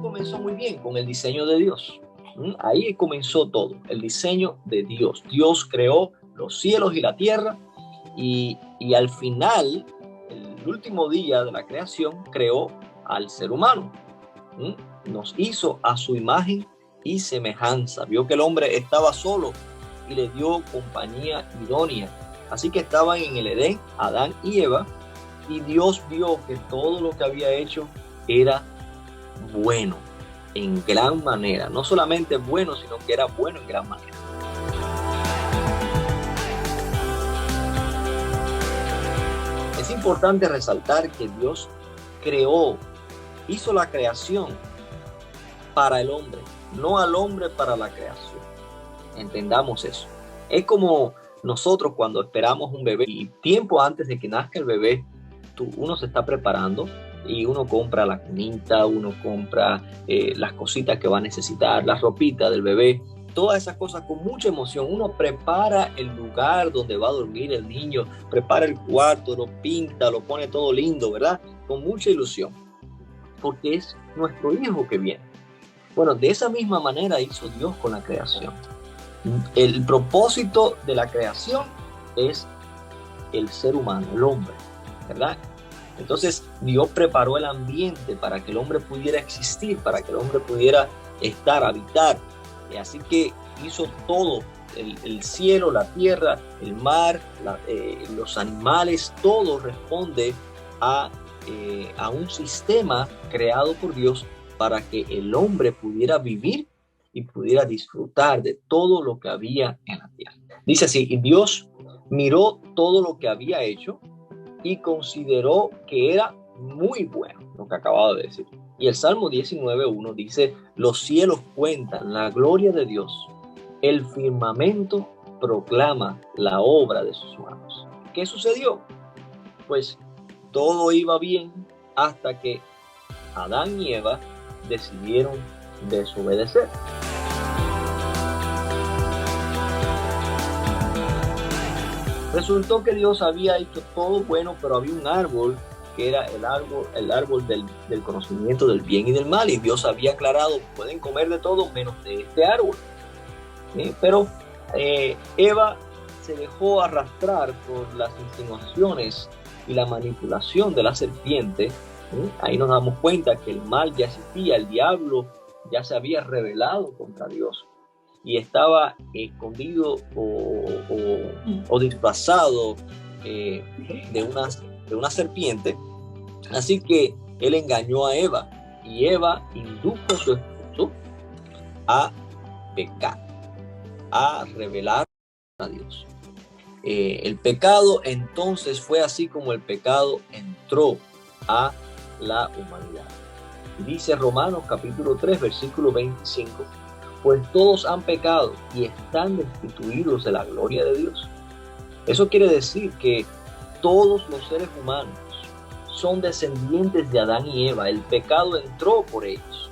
comenzó muy bien con el diseño de Dios. Ahí comenzó todo, el diseño de Dios. Dios creó los cielos y la tierra y al final, el último día de la creación, creó al ser humano. Nos hizo a su imagen y semejanza. Vio que el hombre estaba solo y le dio compañía idónea. Así que estaban en el Edén, Adán y Eva, y Dios vio que todo lo que había hecho era bueno en gran manera. No solamente bueno, sino que era bueno en gran manera. Es importante resaltar que Dios hizo la creación para el hombre, no al hombre para la creación. Entendamos eso. Es como nosotros cuando esperamos un bebé y tiempo antes de que nazca el bebé, uno se está preparando y uno compra la cunita, uno compra las cositas que va a necesitar, la ropita del bebé, todas esas cosas con mucha emoción. Uno prepara el lugar donde va a dormir el niño, prepara el cuarto, lo pinta, lo pone todo lindo, ¿verdad? Con mucha ilusión, porque es nuestro hijo que viene. Bueno, de esa misma manera hizo Dios con la creación. El propósito de la creación es el ser humano, el hombre, ¿verdad? Entonces Dios preparó el ambiente para que el hombre pudiera existir, para que el hombre pudiera estar, habitar. Así que hizo todo, el cielo, la tierra, el mar, los animales, todo responde a un sistema creado por Dios para que el hombre pudiera vivir y pudiera disfrutar de todo lo que había en la tierra. Dice así, y Dios miró todo lo que había hecho y consideró que era muy bueno, lo que acababa de decir. Y el Salmo 19:1 dice, los cielos cuentan la gloria de Dios, el firmamento proclama la obra de sus manos. ¿Qué sucedió? Pues todo iba bien hasta que Adán y Eva decidieron desobedecer. Resultó que Dios había hecho todo bueno, pero había un árbol que era el árbol del conocimiento del bien y del mal, y Dios había aclarado, pueden comer de todo menos de este árbol. Pero Eva se dejó arrastrar por las insinuaciones y la manipulación de la serpiente. Ahí nos damos cuenta que el mal ya existía, el diablo ya se había rebelado contra Dios y estaba escondido o disfrazado de una serpiente. Así que él engañó a Eva y Eva indujo a su esposo a pecar, a rebelar a Dios. El pecado entonces fue así como el pecado entró a la humanidad. Y dice Romanos capítulo 3 versículo 25, pues todos han pecado y están destituidos de la gloria de Dios. Eso quiere decir que todos los seres humanos son descendientes de Adán y Eva. El pecado entró por ellos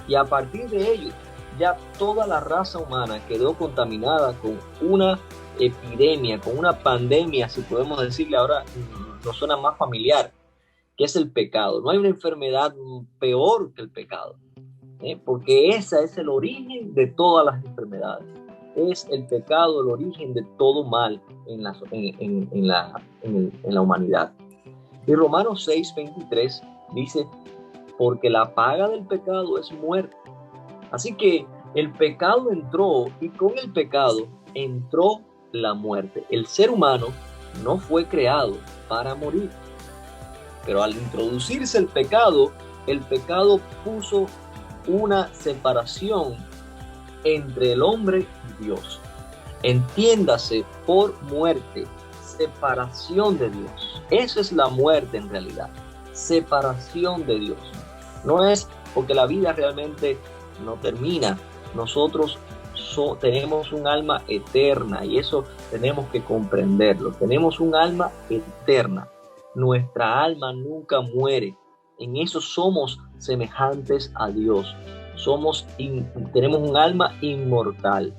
y a partir de ellos ya toda la raza humana quedó contaminada con una epidemia, con una pandemia, si podemos decirle ahora, nos suena más familiar, que es el pecado. No hay una enfermedad peor que el pecado, porque ese es el origen de todas las enfermedades. Es el pecado el origen de todo mal en la humanidad. Y Romanos 6:23 dice, porque la paga del pecado es muerte. Así que el pecado entró y con el pecado entró la muerte. El ser humano no fue creado para morir. Pero al introducirse el pecado puso una separación entre el hombre y Dios. Entiéndase por muerte, separación de Dios. Esa es la muerte en realidad, separación de Dios. No es porque la vida realmente no termina. Nosotros tenemos un alma eterna y eso tenemos que comprenderlo. Tenemos un alma eterna. Nuestra alma nunca muere. En eso somos semejantes a Dios. Tenemos un alma inmortal.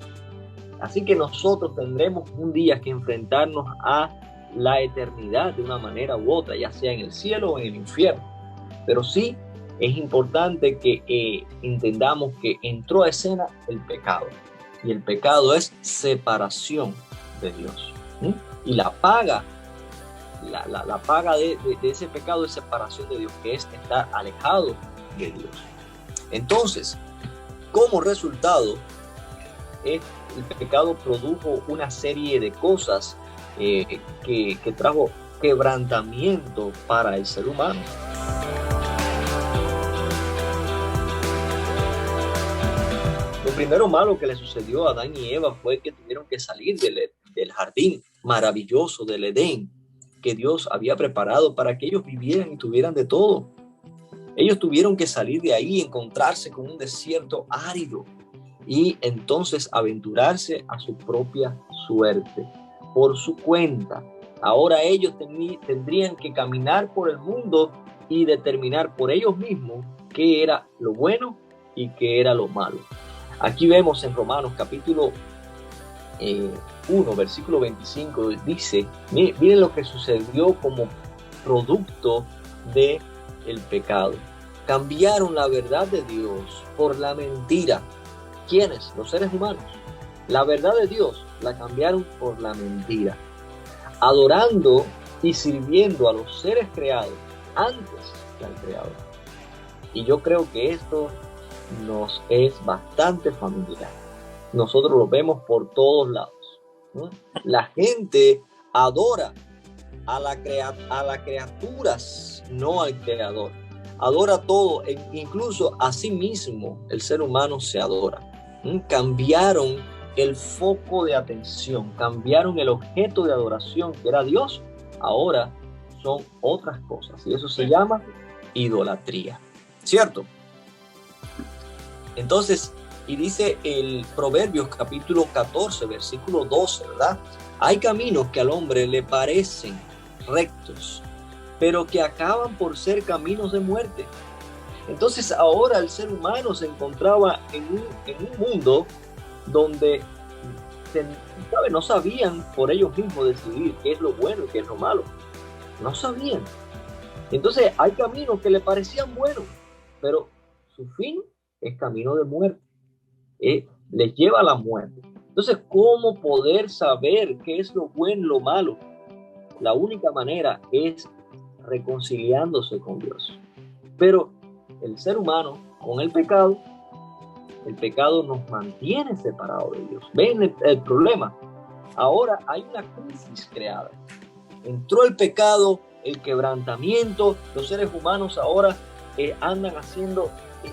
Así que nosotros tendremos un día que enfrentarnos a la eternidad de una manera u otra, ya sea en el cielo o en el infierno. Pero sí es importante que entendamos que entró a escena el pecado. Y el pecado es separación de Dios. ¿Sí? Y la paga de ese pecado es separación de Dios, que es estar alejado de Dios. Entonces, como resultado, el pecado produjo una serie de cosas que trajo quebrantamiento para el ser humano. Lo primero malo que le sucedió a Adán y Eva fue que tuvieron que salir del jardín maravilloso del Edén, que Dios había preparado para que ellos vivieran y tuvieran de todo. Ellos tuvieron que salir de ahí, encontrarse con un desierto árido y entonces aventurarse a su propia suerte, por su cuenta. Ahora ellos tendrían que caminar por el mundo y determinar por ellos mismos qué era lo bueno y qué era lo malo. Aquí vemos en Romanos capítulo 1, versículo 25, dice, miren lo que sucedió como producto del pecado. Cambiaron la verdad de Dios por la mentira. ¿Quiénes? Los seres humanos. La verdad de Dios la cambiaron por la mentira, adorando y sirviendo a los seres creados antes que al Creador. Y yo creo que esto nos es bastante familiar. Nosotros lo vemos por todos lados. La gente adora a las criaturas, no al Creador. Adora todo, incluso a sí mismo el ser humano se adora. Cambiaron el foco de atención, cambiaron el objeto de adoración que era Dios, ahora son otras cosas y eso se llama idolatría, ¿cierto? Entonces, y dice el Proverbios capítulo 14, versículo 12, ¿verdad? Hay caminos que al hombre le parecen rectos, pero que acaban por ser caminos de muerte. Entonces ahora el ser humano se encontraba en un mundo donde no sabían por ellos mismos decidir qué es lo bueno y qué es lo malo. No sabían. Entonces hay caminos que le parecían buenos, pero su fin es camino de muerte. Les lleva a la muerte. Entonces, ¿cómo poder saber qué es lo bueno y lo malo? La única manera es reconciliándose con Dios. Pero el ser humano, con el pecado nos mantiene separados de Dios. ¿Ven el problema? Ahora hay una crisis creada. Entró el pecado, el quebrantamiento, los seres humanos ahora andan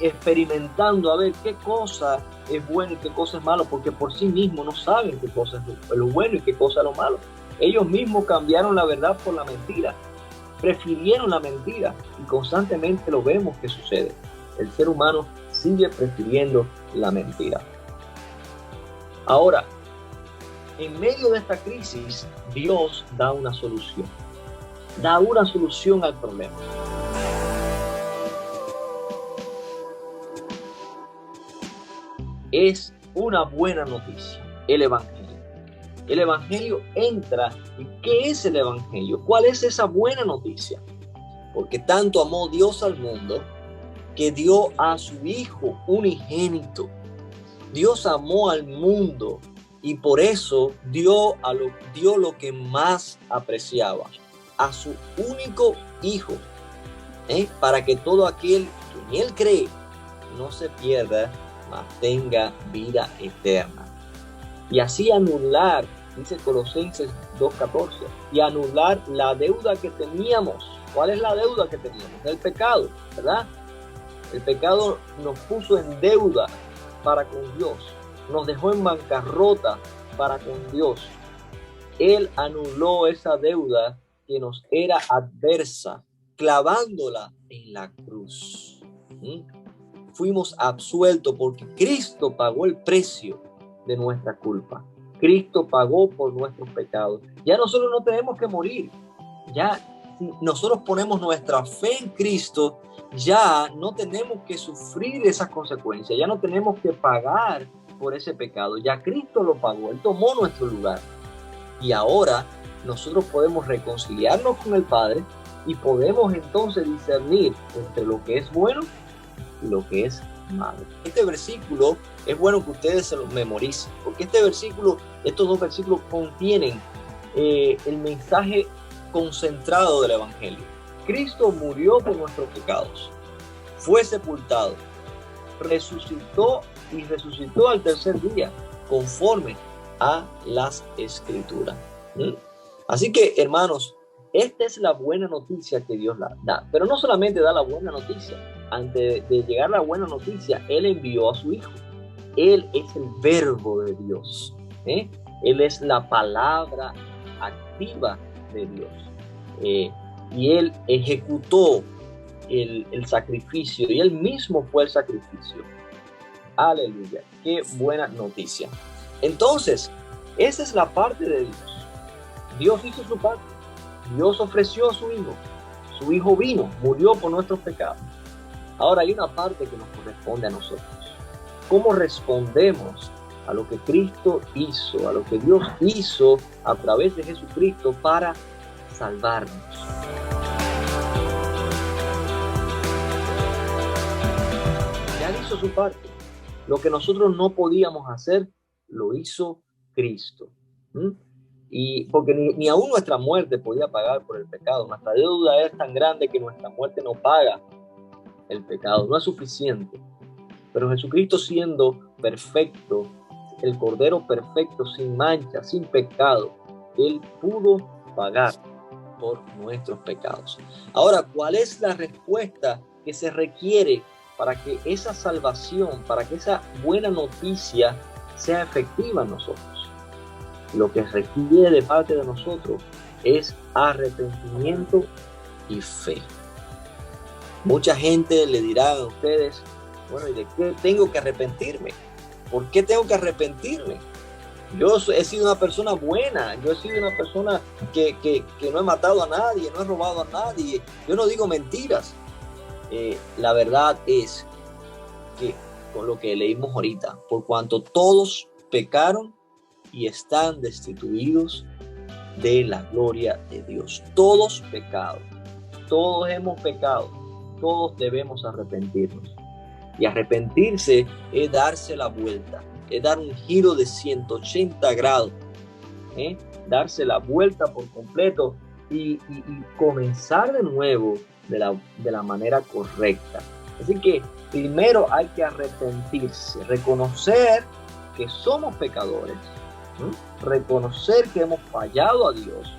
experimentando a ver qué cosa es bueno y qué cosa es malo, porque por sí mismos no saben qué cosa es lo bueno y qué cosa es lo malo. Ellos mismos cambiaron la verdad por la mentira, prefirieron la mentira y constantemente lo vemos que sucede. El ser humano sigue prefiriendo la mentira. Ahora, en medio de esta crisis, Dios da una solución. Da una solución al problema. Es una buena noticia, el Evangelio. El Evangelio entra. ¿Y qué es el Evangelio? ¿Cuál es esa buena noticia? Porque tanto amó Dios al mundo que dio a su Hijo unigénito. Dios amó al mundo y por eso dio lo que más apreciaba, a su único Hijo, para que todo aquel que en Él cree no se pierda, mas tenga vida eterna. Y así anular, dice Colosenses 2:14, y anular la deuda que teníamos. ¿Cuál es la deuda que teníamos? El pecado, ¿verdad? El pecado nos puso en deuda para con Dios, nos dejó en bancarrota para con Dios. Él anuló esa deuda que nos era adversa, clavándola en la cruz. Fuimos absueltos porque Cristo pagó el precio de nuestra culpa. Cristo pagó por nuestros pecados. Ya nosotros no tenemos que morir. Ya si nosotros ponemos nuestra fe en Cristo, ya no tenemos que sufrir esas consecuencias. Ya no tenemos que pagar por ese pecado. Ya Cristo lo pagó. Él tomó nuestro lugar. Y ahora nosotros podemos reconciliarnos con el Padre y podemos entonces discernir entre lo que es bueno y lo que es malo. Este versículo es bueno que ustedes se lo memoricen, porque estos dos versículos contienen el mensaje concentrado del Evangelio. Cristo murió por nuestros pecados, fue sepultado, resucitó y resucitó al tercer día, conforme a las Escrituras. Así que, hermanos, esta es la buena noticia que Dios da. Pero no solamente da la buena noticia. Antes de llegar la buena noticia, Él envió a su Hijo. Él es el verbo de Dios. Él es la palabra activa de Dios. Y Él ejecutó el sacrificio. Y Él mismo fue el sacrificio. Aleluya. Qué buena noticia. Entonces, esa es la parte de Dios. Dios hizo su parte. Dios ofreció a su Hijo. Su Hijo vino, murió por nuestros pecados. Ahora hay una parte que nos corresponde a nosotros. ¿Cómo respondemos a lo que Cristo hizo, a lo que Dios hizo a través de Jesucristo para salvarnos? Ya hizo su parte. Lo que nosotros no podíamos hacer, lo hizo Cristo. Y porque ni aún nuestra muerte podía pagar por el pecado. Nuestra deuda es tan grande que nuestra muerte no paga el pecado, no es suficiente. Pero Jesucristo, siendo perfecto, el Cordero perfecto, sin mancha, sin pecado, Él pudo pagar por nuestros pecados. Ahora, ¿cuál es la respuesta que se requiere para que esa salvación, para que esa buena noticia sea efectiva en nosotros? Lo que requiere de parte de nosotros es arrepentimiento y fe. Mucha gente le dirá a ustedes, bueno, ¿y de qué tengo que arrepentirme? ¿Por qué tengo que arrepentirme? Yo he sido una persona buena, yo he sido una persona que no he matado a nadie, no he robado a nadie, yo no digo mentiras. La verdad es que, con lo que leímos ahorita, por cuanto todos pecaron y están destituidos de la gloria de Dios. Todos pecados, todos hemos pecado, todos debemos arrepentirnos. Y arrepentirse es darse la vuelta, es dar un giro de 180 grados, darse la vuelta por completo y comenzar de nuevo de la manera correcta. Así que primero hay que arrepentirse, reconocer que somos pecadores, reconocer que hemos fallado a Dios.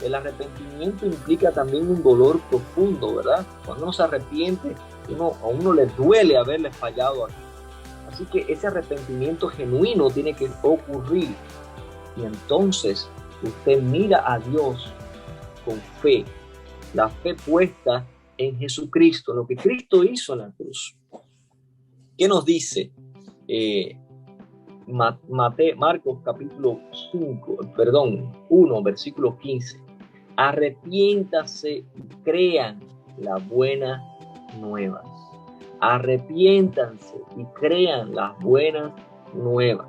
El arrepentimiento implica también un dolor profundo, ¿verdad? Cuando uno se arrepiente, a uno le duele haberle fallado a Dios. Así que ese arrepentimiento genuino tiene que ocurrir. Y entonces usted mira a Dios con fe, la fe puesta en Jesucristo, lo que Cristo hizo en la cruz. ¿Qué nos dice Marcos capítulo 1, versículo 15? Arrepiéntase y crean las buenas nuevas. Arrepiéntanse y crean las buenas nuevas.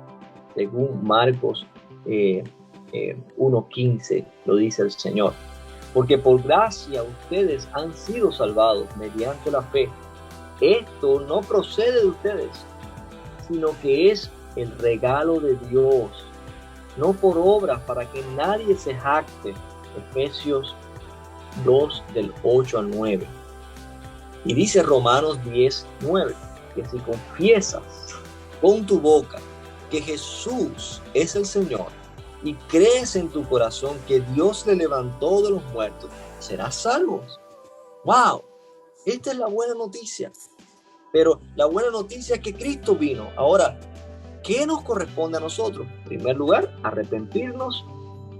Según Marcos 1:15 lo dice el Señor. Porque por gracia ustedes han sido salvados mediante la fe. Esto no procede de ustedes, sino que es el regalo de Dios, no por obras, para que nadie se jacte. Efesios 2, del 8 al 9. Y dice Romanos 10:9, que si confiesas con tu boca que Jesús es el Señor y crees en tu corazón que Dios le levantó de los muertos, serás salvo. ¡Wow! Esta es la buena noticia. Pero la buena noticia es que Cristo vino. Ahora, ¿qué nos corresponde a nosotros? En primer lugar, arrepentirnos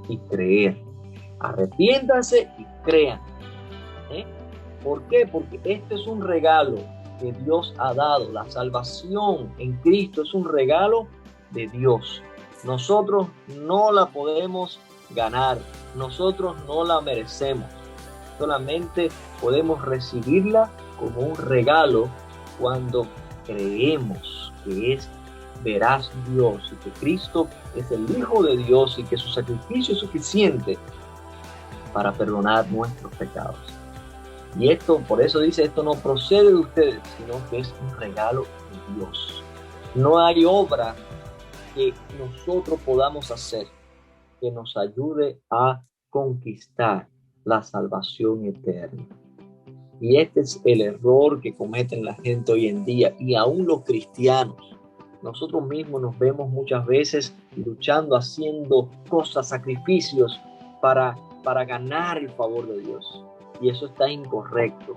y creer. Arrepiéntanse y crean. ¿Por qué? Porque este es un regalo que Dios ha dado. La salvación en Cristo es un regalo de Dios. Nosotros no la podemos ganar. Nosotros no la merecemos. Solamente podemos recibirla como un regalo cuando creemos que es veraz Dios y que Cristo es el Hijo de Dios y que su sacrificio es suficiente para perdonar nuestros pecados. Y esto, por eso dice, esto no procede de ustedes, sino que es un regalo de Dios. No hay obra que nosotros podamos hacer que nos ayude a conquistar la salvación eterna. Y este es el error que cometen la gente hoy en día, y aún los cristianos. Nosotros mismos nos vemos muchas veces luchando, haciendo cosas, sacrificios para ganar el favor de Dios. Y eso está incorrecto.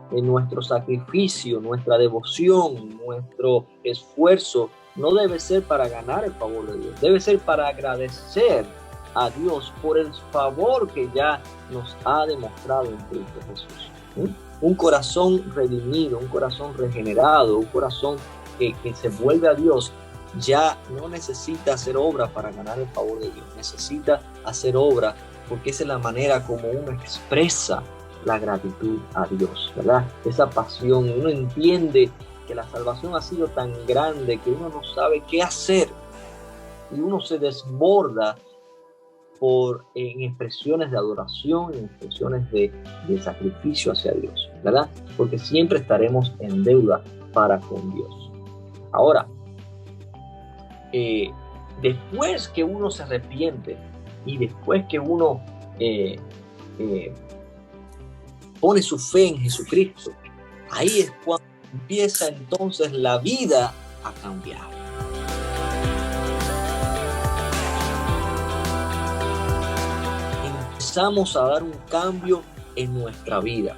En nuestro sacrificio, nuestra devoción, nuestro esfuerzo no debe ser para ganar el favor de Dios, debe ser para agradecer a Dios por el favor que ya nos ha demostrado en Cristo Jesús. Un corazón redimido, un corazón regenerado, un corazón que se vuelve a Dios, ya no necesita hacer obra para ganar el favor de Dios, necesita hacer obra porque esa es la manera como uno expresa la gratitud a Dios, ¿verdad? Esa pasión, uno entiende que la salvación ha sido tan grande que uno no sabe qué hacer y uno se desborda en expresiones de adoración, en expresiones de sacrificio hacia Dios, ¿verdad? Porque siempre estaremos en deuda para con Dios. Ahora, después que uno se arrepiente y después que uno pone su fe en Jesucristo, ahí es cuando empieza entonces la vida a cambiar. Empezamos a dar un cambio en nuestra vida.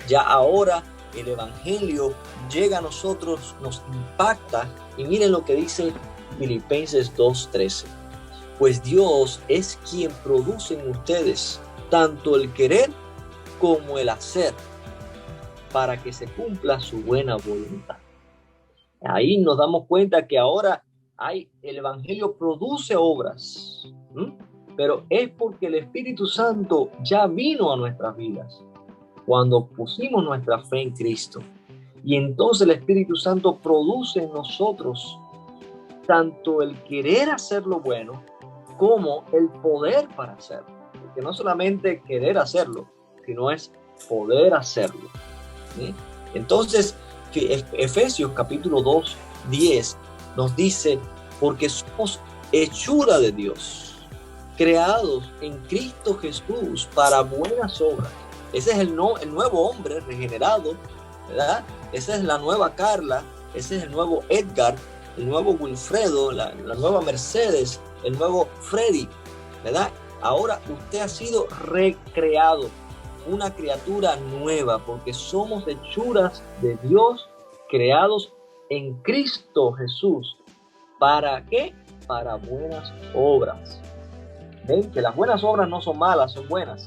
Ya ahora el Evangelio llega a nosotros, nos impacta, y miren lo que dice Filipenses 2:13. Pues Dios es quien produce en ustedes tanto el querer como el hacer, para que se cumpla su buena voluntad. Ahí nos damos cuenta que ahora el Evangelio produce obras, pero es porque el Espíritu Santo ya vino a nuestras vidas cuando pusimos nuestra fe en Cristo. Y entonces el Espíritu Santo produce en nosotros tanto el querer hacer lo bueno como el poder para hacerlo. Porque no solamente querer hacerlo, sino es poder hacerlo. ¿Sí? Entonces, Efesios capítulo 2:10 nos dice, porque somos hechura de Dios, creados en Cristo Jesús para buenas obras. Ese es el nuevo hombre regenerado, ¿verdad? Esa es la nueva Carla, ese es el nuevo Edgar, el nuevo Wilfredo, la nueva Mercedes, el nuevo Freddy, ¿verdad? Ahora usted ha sido recreado, una criatura nueva, porque somos hechuras de Dios, creados en Cristo Jesús. ¿Para qué? Para buenas obras. ¿Ven? Que las buenas obras no son malas, son buenas,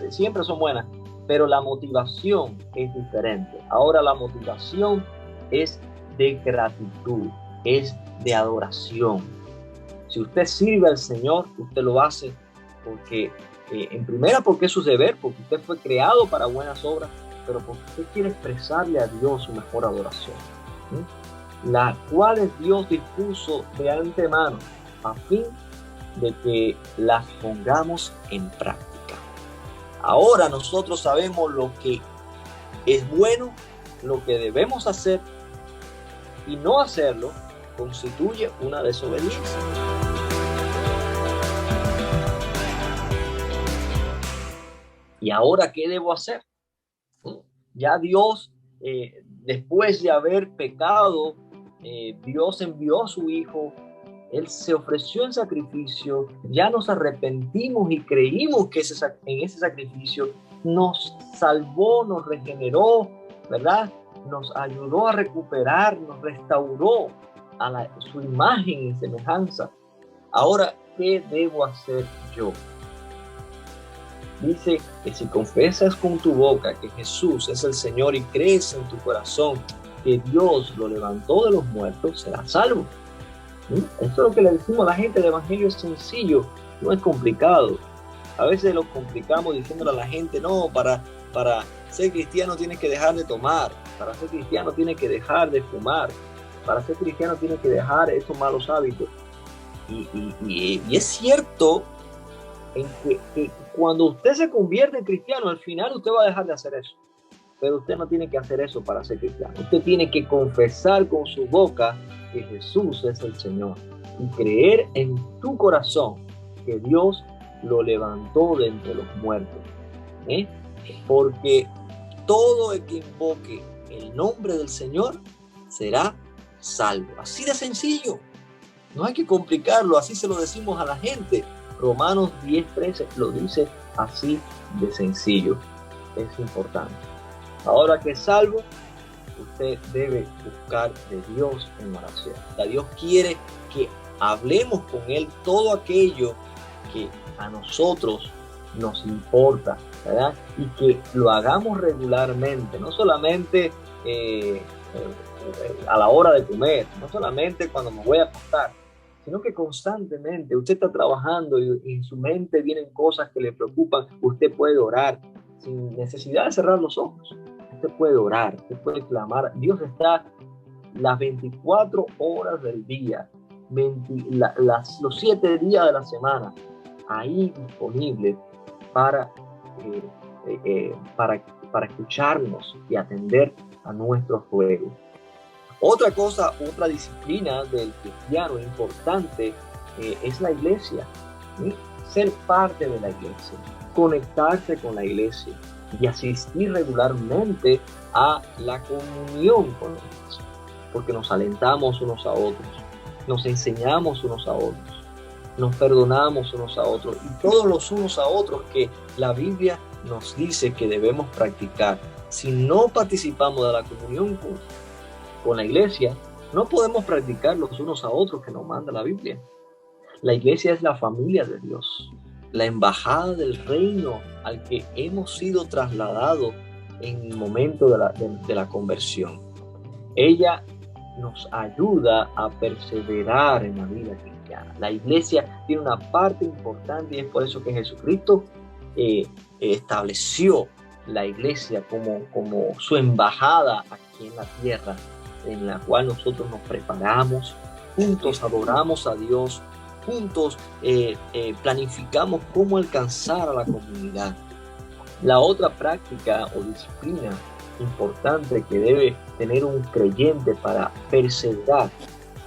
siempre son buenas, pero la motivación es diferente. Ahora la motivación es de gratitud, es de adoración. Si usted sirve al Señor, usted lo hace porque en primera porque es su deber, porque usted fue creado para buenas obras, pero porque usted quiere expresarle a Dios su mejor adoración, la cual Dios dispuso de antemano a fin de que las pongamos en práctica. Ahora nosotros sabemos lo que es bueno, lo que debemos hacer, y no hacerlo constituye una desobediencia. ¿Y ahora qué debo hacer? Ya Dios, después de haber pecado, Dios envió a su Hijo, Él se ofreció en sacrificio, ya nos arrepentimos y creímos que en ese sacrificio nos salvó, nos regeneró, ¿verdad? Nos ayudó a recuperar, nos restauró a su imagen y semejanza. Ahora, ¿qué debo hacer yo? Dice que si confesas con tu boca que Jesús es el Señor y crees en tu corazón que Dios lo levantó de los muertos, serás salvo. Esto es lo que le decimos a la gente. El Evangelio es sencillo, no es complicado. A veces lo complicamos diciéndole a la gente, no, para ser cristiano tienes que dejar de tomar, para ser cristiano tienes que dejar de fumar, para ser cristiano tienes que dejar esos malos hábitos. Y es cierto en que cuando usted se convierte en cristiano, al final usted va a dejar de hacer eso. Pero usted no tiene que hacer eso para ser cristiano. Usted tiene que confesar con su boca que Jesús es el Señor y creer en tu corazón que Dios lo levantó de entre los muertos. Porque todo el que invoque el nombre del Señor será salvo. Así de sencillo. No hay que complicarlo, así se lo decimos a la gente. Romanos 10:13 lo dice así de sencillo. Es importante. Ahora que es salvo, usted debe buscar de Dios en oración. Dios quiere que hablemos con Él todo aquello que a nosotros nos importa, ¿verdad? Y que lo hagamos regularmente, no solamente a la hora de comer, no solamente cuando me voy a acostar, sino que constantemente usted está trabajando y en su mente vienen cosas que le preocupan. Usted puede orar sin necesidad de cerrar los ojos. Usted puede orar, usted puede clamar. Dios está las 24 horas del día, los 7 días de la semana, ahí disponible para escucharnos y atender a nuestros ruegos. Otra cosa, otra disciplina del cristiano importante es la iglesia. ¿Sí? Ser parte de la iglesia, conectarse con la iglesia y asistir regularmente a la comunión con la iglesia, porque nos alentamos unos a otros, nos enseñamos unos a otros, nos perdonamos unos a otros y todos los unos a otros que la Biblia nos dice que debemos practicar. Si no participamos de la comunión con la iglesia, no podemos practicar los unos a otros que nos manda la Biblia. La iglesia es la familia de Dios, la embajada del reino al que hemos sido trasladados en el momento de la conversión. Ella nos ayuda a perseverar en la vida cristiana. La iglesia tiene una parte importante y es por eso que Jesucristo estableció la iglesia como su embajada aquí en la tierra, en la cual nosotros nos preparamos, juntos adoramos a Dios, juntos planificamos cómo alcanzar a la comunidad. La otra práctica o disciplina importante que debe tener un creyente para perseverar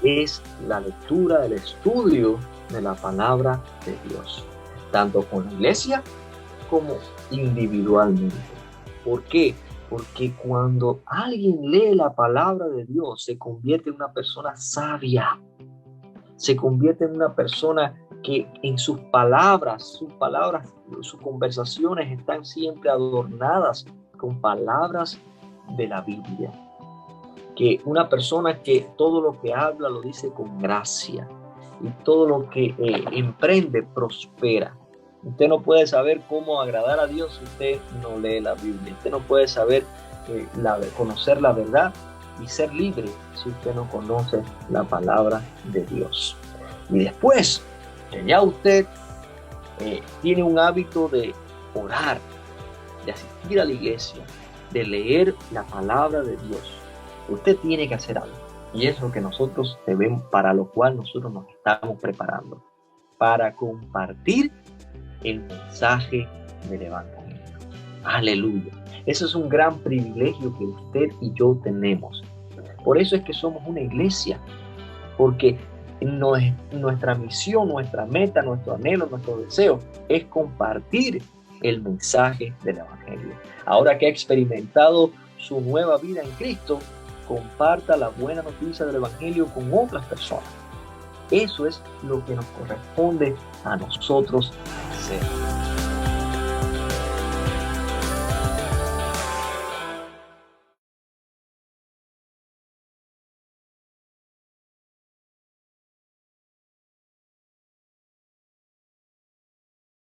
es la lectura, el estudio de la palabra de Dios, tanto con la iglesia como individualmente. ¿Por qué? Porque cuando alguien lee la palabra de Dios, se convierte en una persona sabia, se convierte en una persona que en sus conversaciones están siempre adornadas con palabras de la Biblia. Que una persona que todo lo que habla lo dice con gracia y todo lo que emprende prospera. Usted no puede saber cómo agradar a Dios si usted no lee la Biblia. Usted no puede saber conocer la verdad y ser libre si usted no conoce la palabra de Dios. Y después que ya usted tiene un hábito de orar, de asistir a la iglesia, de leer la palabra de Dios, usted tiene que hacer algo. Y es lo que nosotros debemos, para lo cual nosotros nos estamos preparando, para compartir el mensaje del Evangelio. Aleluya. Eso es un gran privilegio que usted y yo tenemos. Por eso es que somos una iglesia, porque nuestra misión, nuestra meta, nuestro anhelo, nuestro deseo es compartir el mensaje del Evangelio. Ahora que ha experimentado su nueva vida en Cristo, comparta la buena noticia del Evangelio con otras personas. Eso es lo que nos corresponde a nosotros hacer.